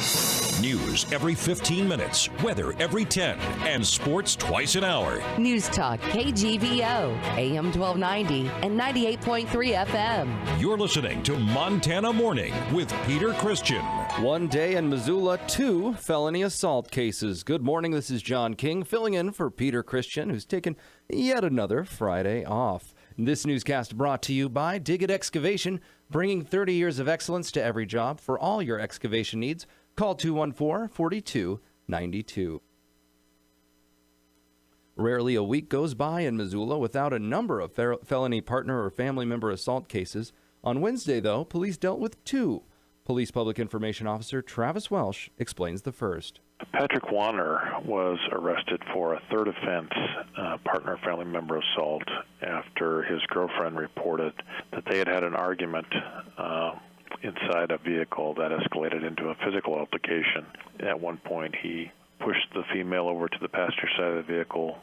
News every 15 minutes, weather every 10, and sports twice an hour. Newstalk KGVO, AM 1290 and 98.3 FM. You're listening to Montana Morning with Peter Christian. One day in Missoula, 2 felony assault cases. Good morning, this is John King, filling in for Peter Christian, who's taken yet another Friday off. This newscast brought to you by Dig It Excavation, bringing 30 years of excellence to every job. For all your excavation needs, call 214-4292. Rarely a week goes by in Missoula without a number of felony partner or family member assault cases. On Wednesday, though, police dealt with 2. Police Public Information Officer Travis Welsh explains the first. Patrick Warner was arrested for a third offense, partner family member assault, after his girlfriend reported that they had had an argument inside a vehicle that escalated into a physical altercation. At one point, he pushed the female over to the passenger side of the vehicle,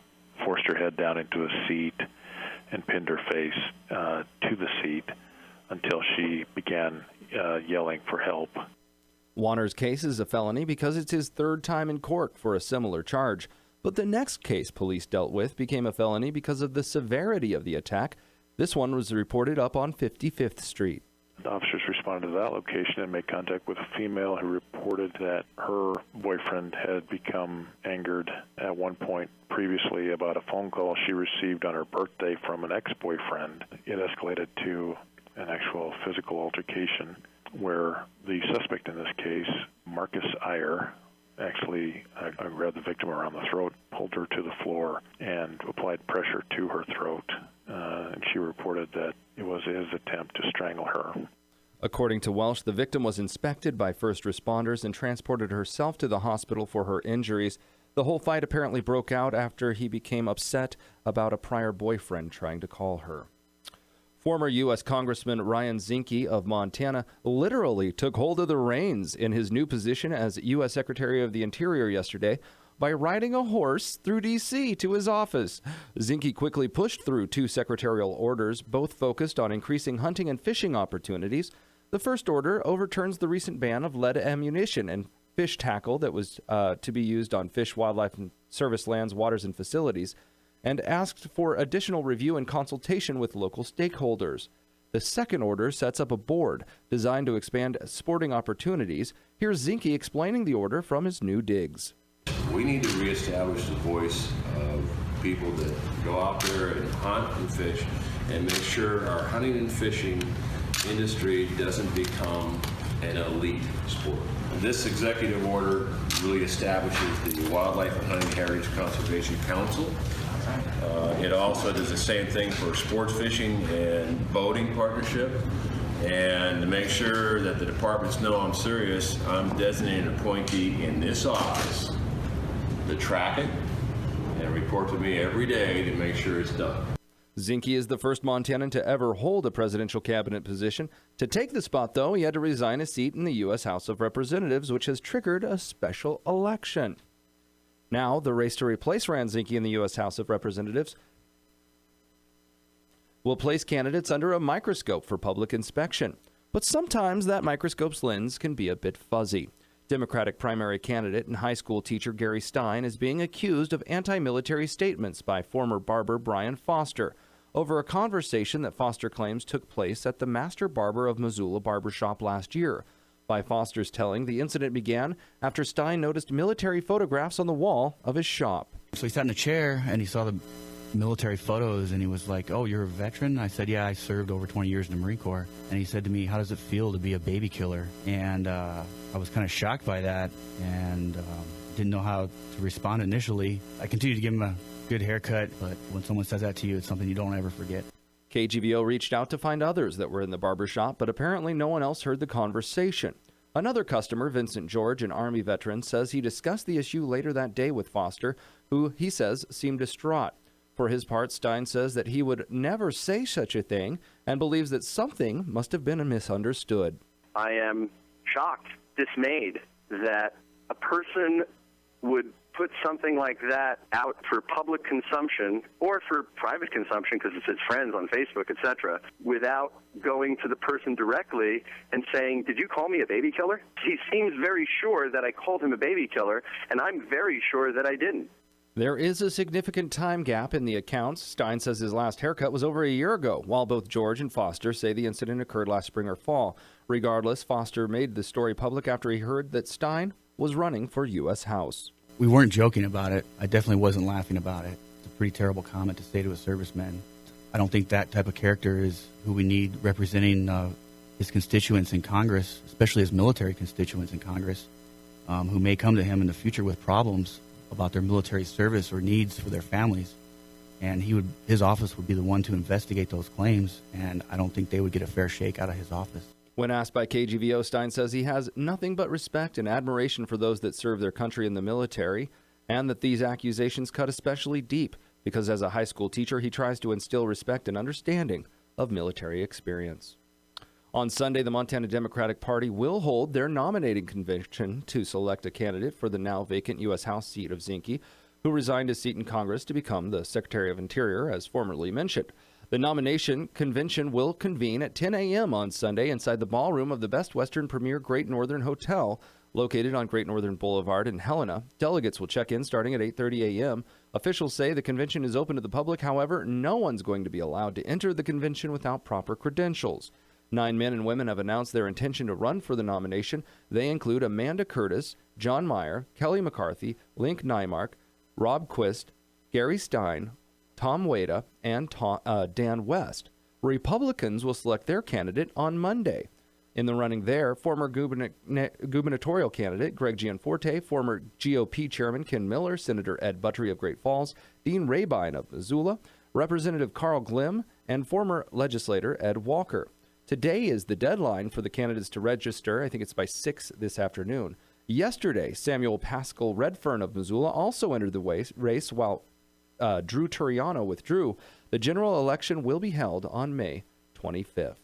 forced her head down into a seat, and pinned her face to the seat until she began yelling for help. Warner's case is a felony because it's his third time in court for a similar charge. But the next case police dealt with became a felony because of the severity of the attack. This one was reported up on 55th Street. The officers responded to that location and made contact with a female who reported that her boyfriend had become angered at one point previously about a phone call she received on her birthday from an ex-boyfriend. It escalated to an actual physical altercation where the suspect in this case, Marcus Iyer, actually grabbed the victim around the throat, pulled her to the floor, and applied pressure to her throat. And she reported that it was his attempt to strangle her. According to Welsh, the victim was inspected by first responders and transported herself to the hospital for her injuries. The whole fight apparently broke out after he became upset about a prior boyfriend trying to call her. Former U.S. Congressman Ryan Zinke of Montana literally took hold of the reins in his new position as U.S. Secretary of the Interior yesterday by riding a horse through D.C. to his office. Zinke quickly pushed through 2 secretarial orders, both focused on increasing hunting and fishing opportunities. The first order overturns the recent ban of lead ammunition and fish tackle that was to be used on Fish, Wildlife, and Service lands, waters, and facilities, and asked for additional review and consultation with local stakeholders. The second order sets up a board designed to expand sporting opportunities. Here's Zinke explaining the order from his new digs. We need to reestablish the voice of people that go out there and hunt and fish and make sure our hunting and fishing industry doesn't become an elite sport. This executive order really establishes the Wildlife and Hunting Heritage Conservation Council. It also does the same thing for sports fishing and boating partnership. And to make sure that the departments know I'm serious, I'm designating an appointee in this office to track it and report to me every day to make sure it's done. Zinke is the first Montanan to ever hold a presidential cabinet position. To take the spot, though, he had to resign his seat in the U.S. House of Representatives, which has triggered a special election. Now, the race to replace Ryan Zinke in the U.S. House of Representatives will place candidates under a microscope for public inspection. But sometimes that microscope's lens can be a bit fuzzy. Democratic primary candidate and high school teacher Gary Stein is being accused of anti-military statements by former barber Brian Foster over a conversation that Foster claims took place at the Master Barber of Missoula barbershop last year. By Foster's telling, the incident began after Stein noticed military photographs on the wall of his shop. So he sat in a chair and he saw the military photos and he was like, "Oh, you're a veteran?" I said, "Yeah, I served over 20 years in the Marine Corps." And he said to me, "How does it feel to be a baby killer?" And I was kind of shocked by that and didn't know how to respond initially. I continued to give him a good haircut, but when someone says that to you, it's something you don't ever forget. KGVO reached out to find others that were in the barbershop, but apparently no one else heard the conversation. Another customer, Vincent George, an Army veteran, says he discussed the issue later that day with Foster, who he says seemed distraught. For his part, Stein says that he would never say such a thing and believes that something must have been misunderstood. I am shocked, dismayed that a person would put something like that out for public consumption or for private consumption because it's his friends on Facebook, etc., without going to the person directly and saying, did you call me a baby killer? He seems very sure that I called him a baby killer, and I'm very sure that I didn't. There is a significant time gap in the accounts. Stein says his last haircut was over a year ago, while both George and Foster say the incident occurred last spring or fall. Regardless, Foster made the story public after he heard that Stein was running for U.S. House. We weren't joking about it. I definitely wasn't laughing about it. It's a pretty terrible comment to say to a serviceman. I don't think that type of character is who we need representing his constituents in Congress, especially his military constituents in Congress, who may come to him in the future with problems about their military service or needs for their families. And his office would be the one to investigate those claims, and I don't think they would get a fair shake out of his office. When asked by KGVO, Stein says he has nothing but respect and admiration for those that serve their country in the military, and that these accusations cut especially deep because as a high school teacher, he tries to instill respect and understanding of military experience. On Sunday, the Montana Democratic Party will hold their nominating convention to select a candidate for the now vacant U.S. House seat of Zinke, who resigned his seat in Congress to become the Secretary of Interior, as formerly mentioned. The nomination convention will convene at 10 a.m. on Sunday inside the ballroom of the Best Western Premier Great Northern Hotel, located on Great Northern Boulevard in Helena. Delegates will check in starting at 8:30 a.m. Officials say the convention is open to the public. However, no one's going to be allowed to enter the convention without proper credentials. 9 men and women have announced their intention to run for the nomination. They include Amanda Curtis, John Meyer, Kelly McCarthy, Link Nymark, Rob Quist, Gary Stein, Tom Wada, and Dan West. Republicans will select their candidate on Monday. In the running there, former gubernatorial candidate Greg Gianforte, former GOP chairman Ken Miller, Senator Ed Buttrey of Great Falls, Dean Rabine of Missoula, Representative Carl Glimm, and former legislator Ed Walker. Today is the deadline for the candidates to register. I think it's by 6 this afternoon. Yesterday, Samuel Pascal Redfern of Missoula also entered the race, while Drew Turiano withdrew. The general election will be held on May 25th.